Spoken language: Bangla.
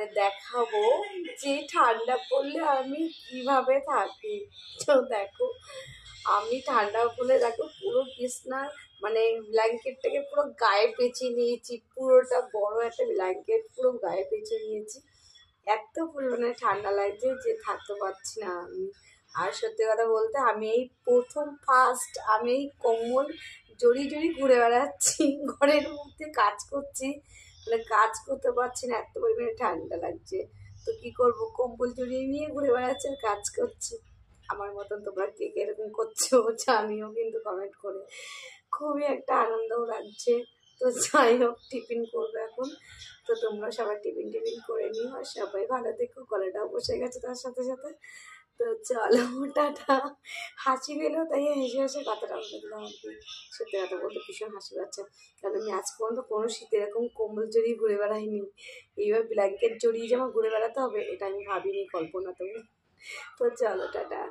মানে দেখাবো যে ঠান্ডা পড়লে আমি কিভাবে থাকি। তো দেখো আমি ঠান্ডা পড়লে দেখো পুরো বিছনা মানে ব্ল্যাঙ্কেটটাকে পুরো গায়ে পেঁচিয়ে নিয়েছি, পুরোটা বড় একটা ব্ল্যাঙ্কেট পুরো গায়ে পেঁচিয়ে নিয়েছি। এত পরিমাণে ঠান্ডা লাগছে যে থাকতে পারছি না আমি। আর সত্যি কথা বলতে আমি এই প্রথম ফার্স্ট আমি এই কম্বল জড়িয়ে জড়িয়ে ঘুরে বেড়াচ্ছি, ঘরের মধ্যে কাজ করছি, মানে কাজ করতে পারছি না, এত পরিমাণে ঠান্ডা লাগছে। তো কি করব, কম্বল জড়িয়ে নিয়ে ঘুরে বেড়াচ্ছি আর কাজ করছি। আমার মতন তোমরা কে কে এরকম করছো জানিও কিন্তু কমেন্ট করে। খুবই একটা আনন্দও লাগছে। তো যাই হোক, টিফিন করবো এখন। তো তোমরা সবাই টিফিন টিফিন করে নিও, আর সবাই ভালো থেকো। গলাটাও বসে গেছে তার সাথে সাথে। তো চলো, টাটা। হাসি পেলেও তাই হেসে হেসে কথাটা বলে দিলাম আর কি। সত্যি কথা বলতে ভীষণ হাসি পাচ্ছে, কারণ আমি আজ পর্যন্ত কোনো শীতে এরকম কম্বল জড়িয়ে ঘুরে বেড়াইনি। এইবার ব্ল্যাঙ্কেট জড়িয়ে যে আমার ঘুরে বেড়াতে হবে এটা আমি ভাবিনি, কল্পনা তো। তো চলো, টাটা।